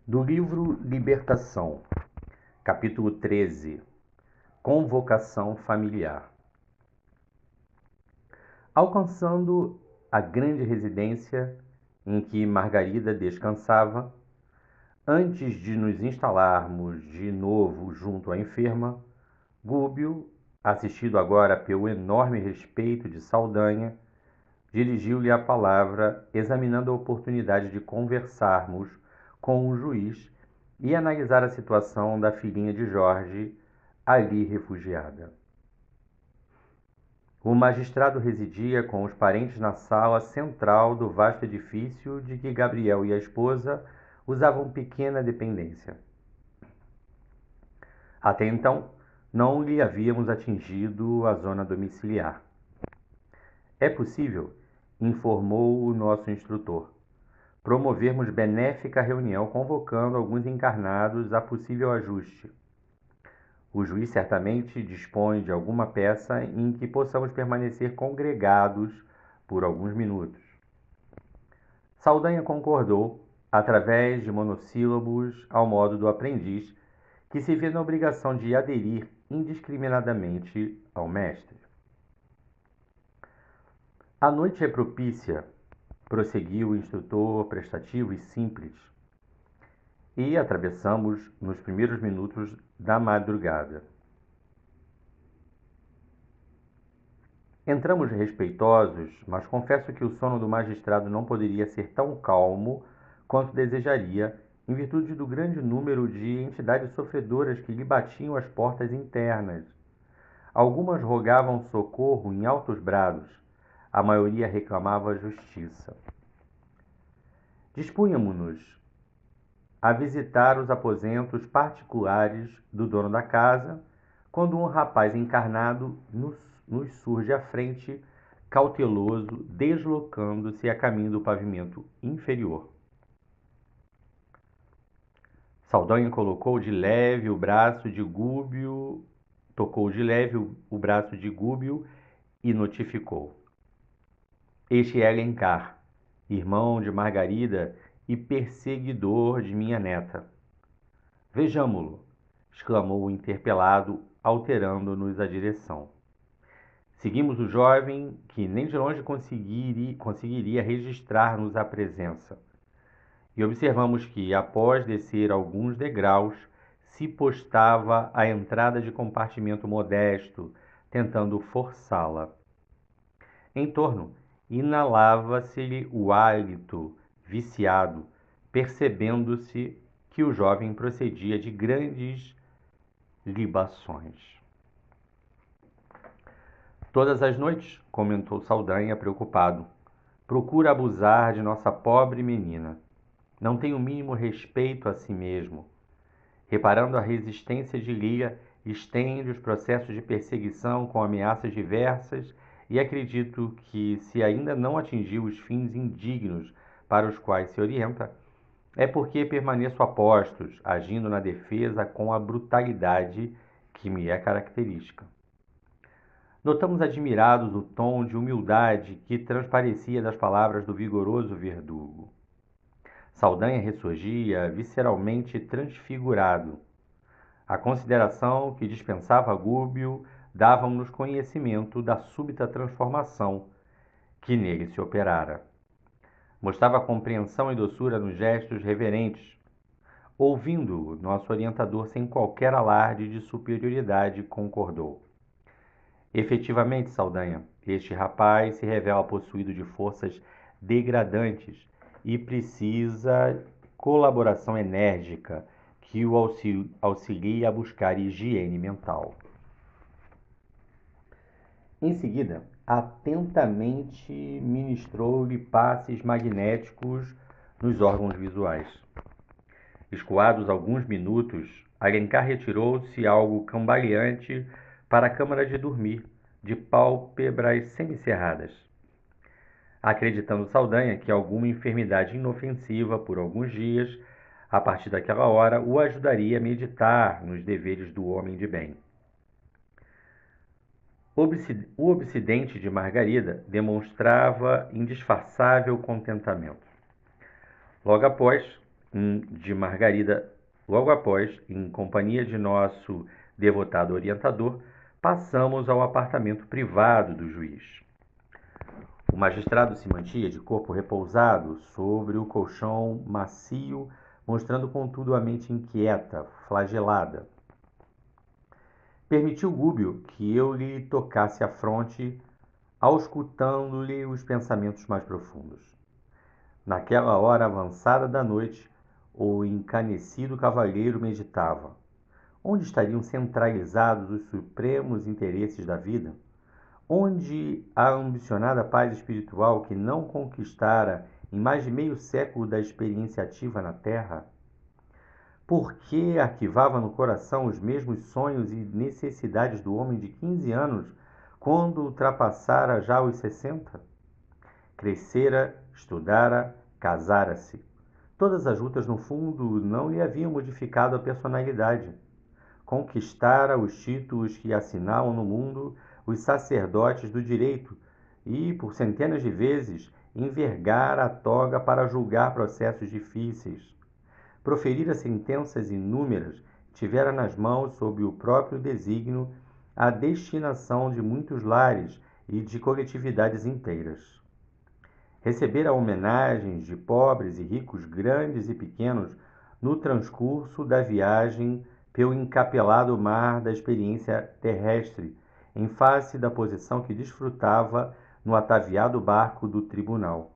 Do livro Libertação, capítulo 13, Convocação familiar. Alcançando a grande residência em que Margarida descansava, antes de nos instalarmos de novo junto à enferma, Gúbio, assistido agora pelo enorme respeito de Saldanha, dirigiu-lhe a palavra, examinando a oportunidade de conversarmos com o juiz e analisar a situação da filhinha de Jorge, ali refugiada. O magistrado residia com os parentes na sala central do vasto edifício de que Gabriel e a esposa usavam pequena dependência. Até então, não lhe havíamos atingido a zona domiciliar. É possível, informou o nosso instrutor, promovermos benéfica reunião convocando alguns encarnados a possível ajuste. O juiz certamente dispõe de alguma peça em que possamos permanecer congregados por alguns minutos. Saldanha concordou, através de monossílabos, ao modo do aprendiz, que se vê na obrigação de aderir indiscriminadamente ao mestre. A noite é propícia, prosseguiu o instrutor prestativo e simples, e atravessamos nos primeiros minutos da madrugada. Entramos respeitosos, mas confesso que o sono do magistrado não poderia ser tão calmo quanto desejaria, em virtude do grande número de entidades sofredoras que lhe batiam as portas internas. Algumas rogavam socorro em altos brados, a maioria reclamava justiça. Dispunhamos-nos a visitar os aposentos particulares do dono da casa, quando um rapaz encarnado nos surge à frente, cauteloso, deslocando-se a caminho do pavimento inferior. Saldanha tocou de leve o braço de Gúbio e notificou: Este é Alencar, irmão de Margarida e perseguidor de minha neta. Vejamo-lo, exclamou o interpelado, alterando-nos a direção. Seguimos o jovem, que nem de longe conseguiria registrar-nos a presença, e observamos que, após descer alguns degraus, se postava à entrada de compartimento modesto, tentando forçá-la. Em torno, inalava-se-lhe o hálito viciado, percebendo-se que o jovem procedia de grandes libações. Todas as noites, comentou Saldanha, preocupado, procura abusar de nossa pobre menina. Não tem o mínimo respeito a si mesmo. Reparando a resistência de Lia, estende os processos de perseguição com ameaças diversas e acredito que, se ainda não atingiu os fins indignos para os quais se orienta, é porque permaneço a postos, agindo na defesa com a brutalidade que me é característica. Notamos admirados o tom de humildade que transparecia das palavras do vigoroso verdugo. Saldanha ressurgia visceralmente transfigurado. A consideração que dispensava Gúbio dava-nos conhecimento da súbita transformação que nele se operara. Mostrava compreensão e doçura nos gestos reverentes. Ouvindo-o, nosso orientador, sem qualquer alarde de superioridade, concordou. Efetivamente, Saldanha, este rapaz se revela possuído de forças degradantes e precisa colaboração enérgica que o auxilie a buscar higiene mental. Em seguida, atentamente ministrou-lhe passes magnéticos nos órgãos visuais. Escoados alguns minutos, Alencar retirou-se algo cambaleante para a câmara de dormir, de pálpebras semicerradas. Acreditando Saldanha que alguma enfermidade inofensiva por alguns dias, a partir daquela hora, o ajudaria a meditar nos deveres do homem de bem. O obsidente de Margarida demonstrava indisfarçável contentamento. Logo após, de Margarida, logo após, em companhia de nosso devotado orientador, passamos ao apartamento privado do juiz. O magistrado se mantinha de corpo repousado sobre o colchão macio, mostrando contudo a mente inquieta, flagelada. Permitiu Gúbio que eu lhe tocasse a fronte, auscultando-lhe os pensamentos mais profundos. Naquela hora avançada da noite, o encanecido cavalheiro meditava. Onde estariam centralizados os supremos interesses da vida? Onde a ambicionada paz espiritual que não conquistara em mais de meio século da experiência ativa na Terra? Por que arquivava no coração os mesmos sonhos e necessidades do homem de 15 anos quando ultrapassara já os 60? Crescera, estudara, casara-se. Todas as lutas, no fundo, não lhe haviam modificado a personalidade. Conquistara os títulos que assinalam no mundo os sacerdotes do direito e, por centenas de vezes, envergara a toga para julgar processos difíceis. Proferira sentenças inúmeras, tivera nas mãos, sob o próprio desígnio, a destinação de muitos lares e de coletividades inteiras. Recebera homenagens de pobres e ricos, grandes e pequenos, no transcurso da viagem pelo encapelado mar da experiência terrestre, em face da posição que desfrutava no ataviado barco do tribunal.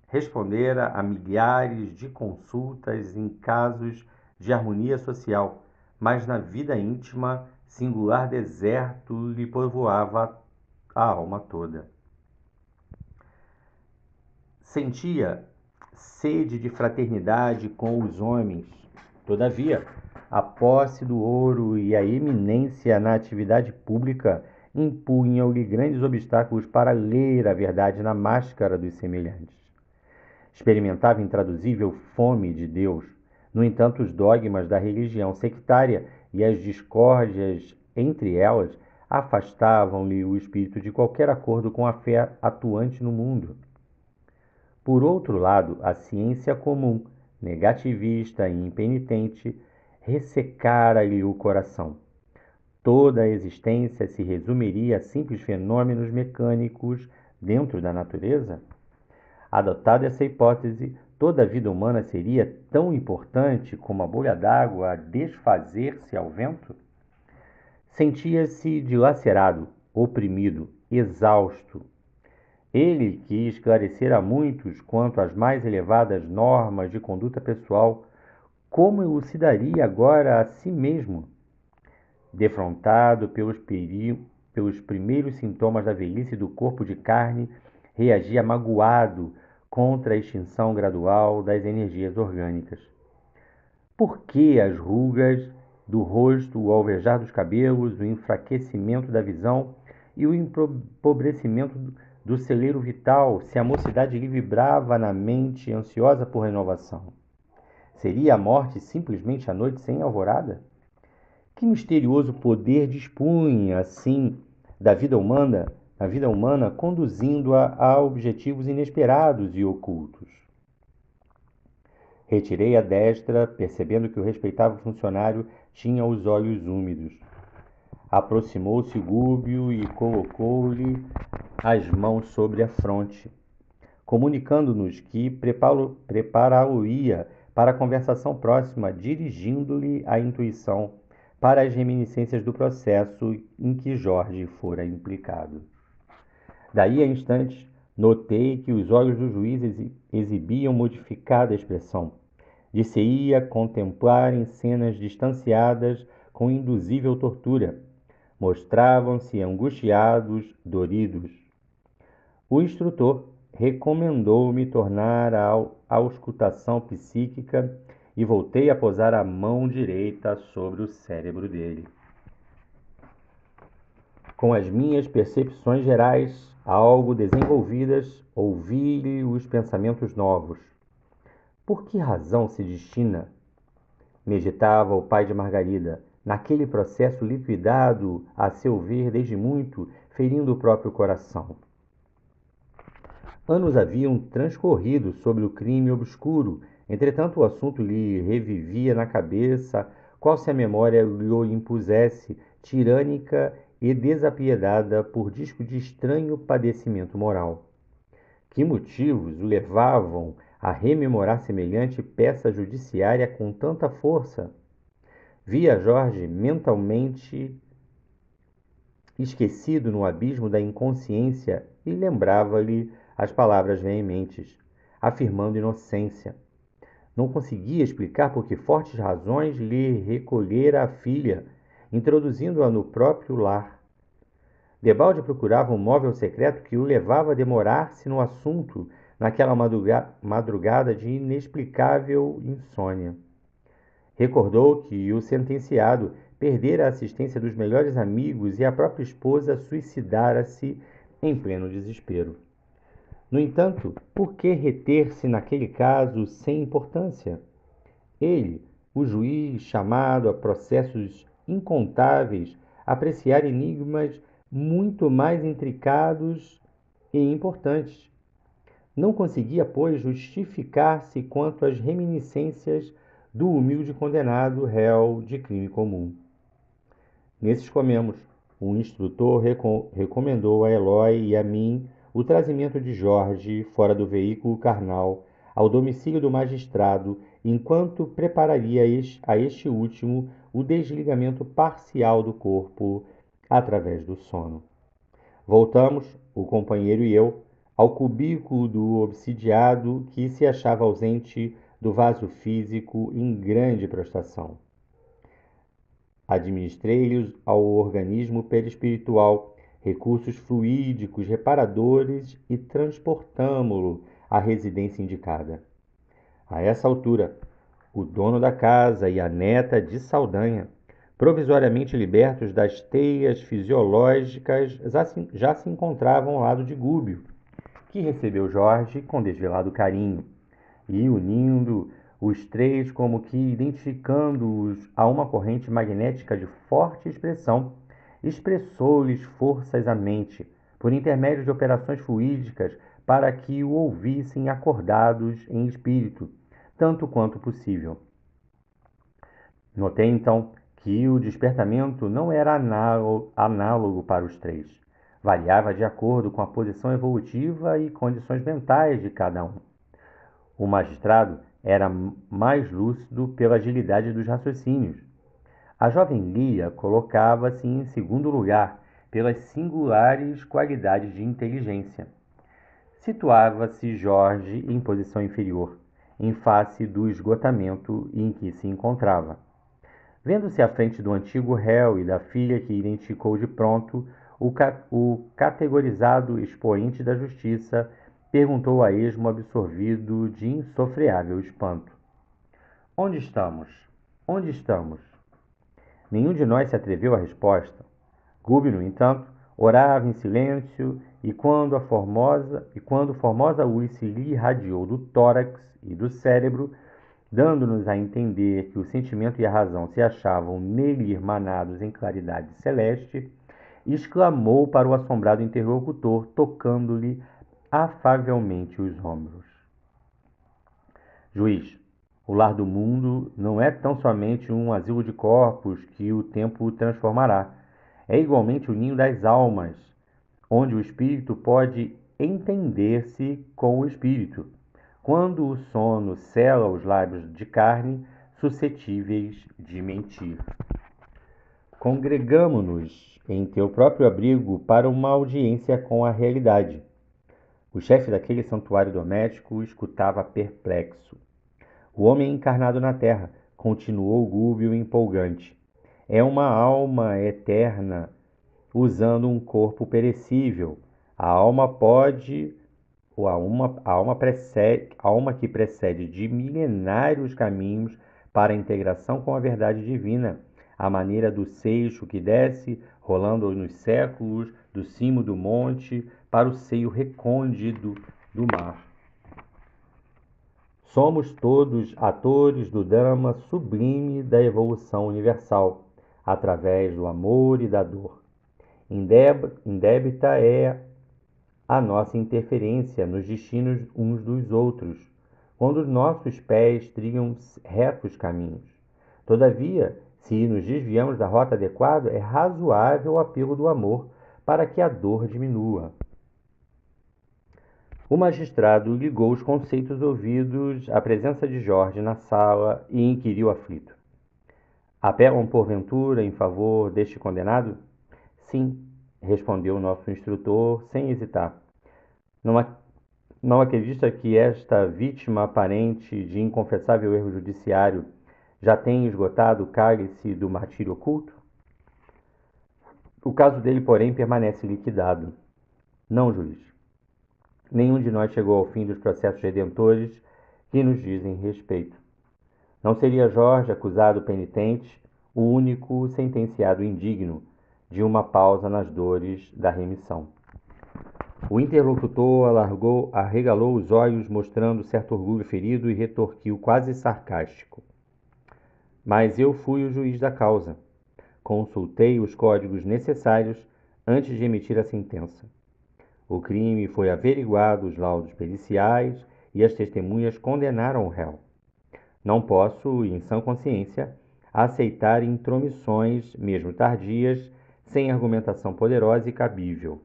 Respondera a milhares de consultas em casos de harmonia social, mas na vida íntima, singular deserto lhe povoava a alma toda. Sentia sede de fraternidade com os homens. Todavia, a posse do ouro e a eminência na atividade pública impunham-lhe grandes obstáculos para ler a verdade na máscara dos semelhantes. Experimentava intraduzível fome de Deus. No entanto, os dogmas da religião sectária e as discórdias entre elas afastavam-lhe o espírito de qualquer acordo com a fé atuante no mundo. Por outro lado, a ciência comum, negativista e impenitente, ressecara-lhe o coração. Toda a existência se resumiria a simples fenômenos mecânicos dentro da natureza? Adotada essa hipótese, toda a vida humana seria tão importante como a bolha d'água a desfazer-se ao vento? Sentia-se dilacerado, oprimido, exausto. Ele, que esclarecera a muitos quanto às mais elevadas normas de conduta pessoal, como elucidaria agora a si mesmo? Defrontado pelos primeiros sintomas da velhice do corpo de carne, reagia magoado contra a extinção gradual das energias orgânicas. Por que as rugas do rosto, o alvejar dos cabelos, o enfraquecimento da visão e o empobrecimento do celeiro vital, se a mocidade lhe vibrava na mente, ansiosa por renovação? Seria a morte simplesmente a noite sem alvorada? Que misterioso poder dispunha, assim, da vida humana, conduzindo-a a objetivos inesperados e ocultos? Retirei a destra, percebendo que o respeitável funcionário tinha os olhos úmidos. Aproximou-se Gúbio e colocou-lhe as mãos sobre a fronte, comunicando-nos que prepará-lo-ia para a conversação próxima, dirigindo-lhe a intuição para as reminiscências do processo em que Jorge fora implicado. Daí a instantes, notei que os olhos do juiz exibiam modificada expressão. Dir-se-ia contemplarem cenas distanciadas com induzível tortura. Mostravam-se angustiados, doridos. O instrutor recomendou-me tornar à auscultação psíquica e voltei a posar a mão direita sobre o cérebro dele. Com as minhas percepções gerais, algo desenvolvidas, ouvi-lhe os pensamentos novos. Por que razão se destina, meditava o pai de Margarida, naquele processo liquidado, a seu ver, desde muito, ferindo o próprio coração? Anos haviam transcorrido sobre o crime obscuro Entretanto, o assunto lhe revivia na cabeça, qual se a memória lhe impusesse, tirânica e desapiedada por disco de estranho padecimento moral. Que motivos o levavam a rememorar semelhante peça judiciária com tanta força? Via Jorge mentalmente esquecido no abismo da inconsciência e lembrava-lhe as palavras veementes, afirmando inocência. Não conseguia explicar por que fortes razões lhe recolhera a filha, introduzindo-a no próprio lar. Debalde procurava um móvel secreto que o levava a demorar-se no assunto naquela madrugada de inexplicável insônia. Recordou que o sentenciado perdera a assistência dos melhores amigos e a própria esposa suicidara-se em pleno desespero. No entanto, por que reter-se naquele caso sem importância? Ele, o juiz chamado a processos incontáveis, apreciar enigmas muito mais intricados e importantes. Não conseguia, pois, justificar-se quanto às reminiscências do humilde condenado réu de crime comum. Nesses comemos, o instrutor recomendou a Eloy e a mim o trazimento de Jorge fora do veículo carnal ao domicílio do magistrado, enquanto prepararia a este último o desligamento parcial do corpo através do sono. Voltamos, o companheiro e eu, ao cubículo do obsidiado que se achava ausente do vaso físico em grande prostração. Administrei-lhes ao organismo perispiritual recursos fluídicos reparadores e transportamo-lo à residência indicada. A essa altura, o dono da casa e a neta de Saldanha, provisoriamente libertos das teias fisiológicas, já se encontravam ao lado de Gúbio, que recebeu Jorge com desvelado carinho, e, unindo os três como que identificando-os a uma corrente magnética de forte expressão, expressou-lhes forças à mente, por intermédio de operações fluídicas, para que o ouvissem acordados em espírito, tanto quanto possível. Notei, então, que o despertamento não era análogo para os três. Variava de acordo com a posição evolutiva e condições mentais de cada um. O magistrado era mais lúcido pela agilidade dos raciocínios. A jovem Lia colocava-se em segundo lugar pelas singulares qualidades de inteligência. Situava-se Jorge em posição inferior, em face do esgotamento em que se encontrava. Vendo-se à frente do antigo réu e da filha que identificou de pronto, o categorizado expoente da justiça perguntou a esmo absorvido de insofreável espanto: Onde estamos? Onde estamos? Nenhum de nós se atreveu à resposta. Gúbio, no entanto, orava em silêncio, e quando formosa luz se lhe irradiou do tórax e do cérebro, dando-nos a entender que o sentimento e a razão se achavam nele irmanados em claridade celeste, exclamou para o assombrado interlocutor, tocando-lhe afavelmente os ombros: Juiz, o lar do mundo não é tão somente um asilo de corpos que o tempo transformará. É igualmente o ninho das almas, onde o espírito pode entender-se com o espírito, quando o sono sela os lábios de carne suscetíveis de mentir. Congregamo-nos em teu próprio abrigo para uma audiência com a realidade. O chefe daquele santuário doméstico escutava perplexo. O homem encarnado na terra, continuou Gúbio empolgante, é uma alma eterna usando um corpo perecível. A alma pode, ou a alma que precede de milenários caminhos para a integração com a verdade divina, à maneira do seixo que desce, rolando nos séculos, do cimo do monte para o seio recôndito do mar. Somos todos atores do drama sublime da evolução universal, através do amor e da dor. Indébita é a nossa interferência nos destinos uns dos outros, quando os nossos pés trilham retos caminhos. Todavia, se nos desviamos da rota adequada, é razoável o apelo do amor para que a dor diminua. O magistrado ligou os conceitos ouvidos à presença de Jorge na sala e inquiriu aflito: apelam porventura em favor deste condenado? Sim, respondeu o nosso instrutor sem hesitar. Não acredita que esta vítima aparente de inconfessável erro judiciário já tenha esgotado o cálice do martírio oculto? O caso dele, porém, permanece liquidado. Não, juiz. Nenhum de nós chegou ao fim dos processos redentores que nos dizem respeito. Não seria Jorge, acusado penitente, o único sentenciado indigno de uma pausa nas dores da remissão. O interlocutor arregalou os olhos, mostrando certo orgulho ferido, e retorquiu quase sarcástico: mas eu fui o juiz da causa. Consultei os códigos necessários antes de emitir a sentença. O crime foi averiguado, os laudos periciais e as testemunhas condenaram o réu. Não posso, em sã consciência, aceitar intromissões, mesmo tardias, sem argumentação poderosa e cabível.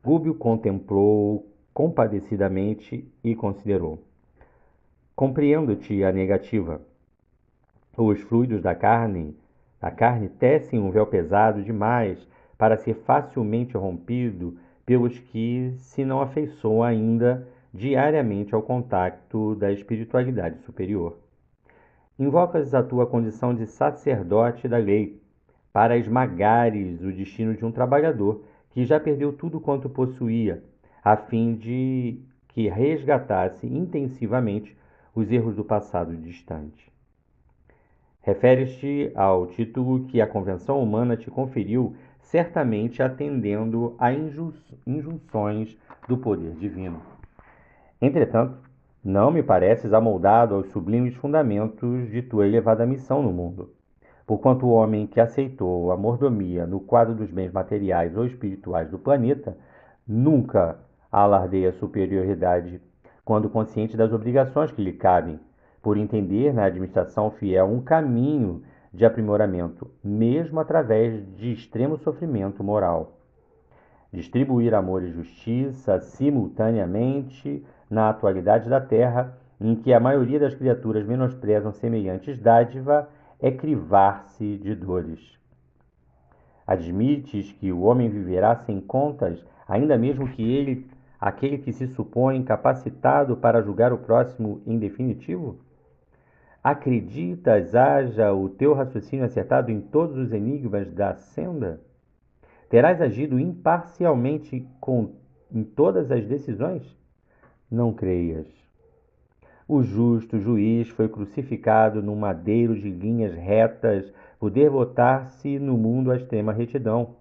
Gúbio contemplou compadecidamente e considerou: compreendo-te a negativa. Os fluidos da carne tecem um véu pesado demais para ser facilmente rompido pelos que se não afeiçoam ainda diariamente ao contacto da espiritualidade superior. Invocas a tua condição de sacerdote da lei para esmagares o destino de um trabalhador que já perdeu tudo quanto possuía, a fim de que resgatasse intensivamente os erros do passado distante. Referes-te ao título que a convenção humana te conferiu, certamente atendendo a injunções do poder divino. Entretanto, não me pareces amoldado aos sublimes fundamentos de tua elevada missão no mundo, porquanto o homem que aceitou a mordomia no quadro dos bens materiais ou espirituais do planeta nunca alardeia superioridade quando consciente das obrigações que lhe cabem, por entender na administração fiel um caminho de aprimoramento, mesmo através de extremo sofrimento moral. Distribuir amor e justiça simultaneamente na atualidade da Terra, em que a maioria das criaturas menosprezam semelhantes dádiva, é crivar-se de dores. Admites que o homem viverá sem contas, ainda mesmo que aquele que se supõe capacitado para julgar o próximo em definitivo? Acreditas haja o teu raciocínio acertado em todos os enigmas da senda? Terás agido imparcialmente em todas as decisões? Não creias. O justo juiz foi crucificado num madeiro de linhas retas por devotar-se no mundo à extrema retidão.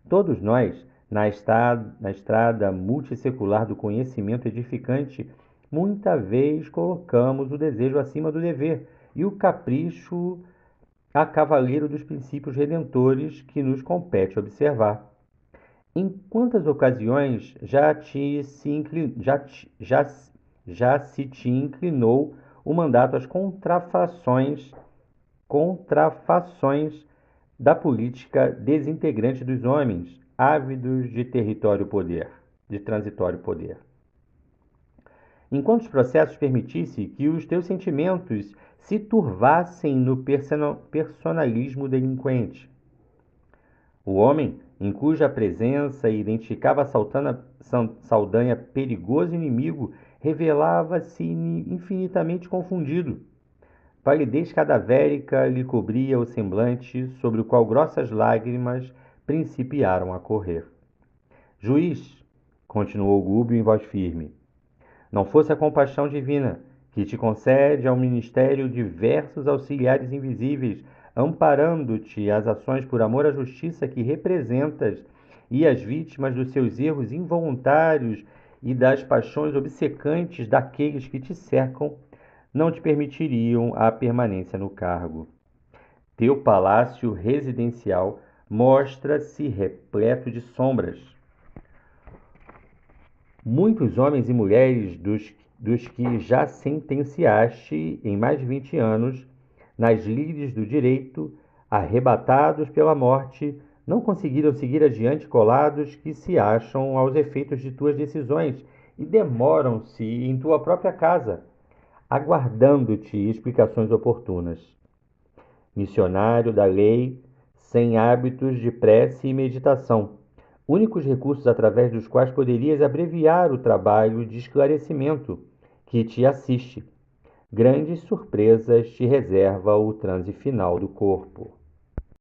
Todos nós, na estrada multissecular do conhecimento edificante, muita vez colocamos o desejo acima do dever e o capricho a cavaleiro dos princípios redentores que nos compete observar. Em quantas ocasiões já se te inclinou o mandato às contrafações da política desintegrante dos homens, ávidos de transitório poder? Em quantos processos permitisse que os teus sentimentos se turvassem no personalismo delinquente? O homem, em cuja presença identificava Saldanha perigoso inimigo, revelava-se infinitamente confundido. Palidez cadavérica lhe cobria o semblante, sobre o qual grossas lágrimas principiaram a correr. Juiz, continuou Gúbio em voz firme, não fosse a compaixão divina, que te concede ao ministério diversos auxiliares invisíveis, amparando-te as ações por amor à justiça que representas e as vítimas dos seus erros involuntários e das paixões obcecantes daqueles que te cercam, não te permitiriam a permanência no cargo. Teu palácio residencial mostra-se repleto de sombras. Muitos homens e mulheres dos dos que já sentenciaste em mais de 20 anos, nas lides do direito, arrebatados pela morte, não conseguiram seguir adiante colados que se acham aos efeitos de tuas decisões e demoram-se em tua própria casa, aguardando-te explicações oportunas. Missionário da lei, sem hábitos de prece e meditação, únicos recursos através dos quais poderias abreviar o trabalho de esclarecimento que te assiste. Grandes surpresas te reserva o transe final do corpo.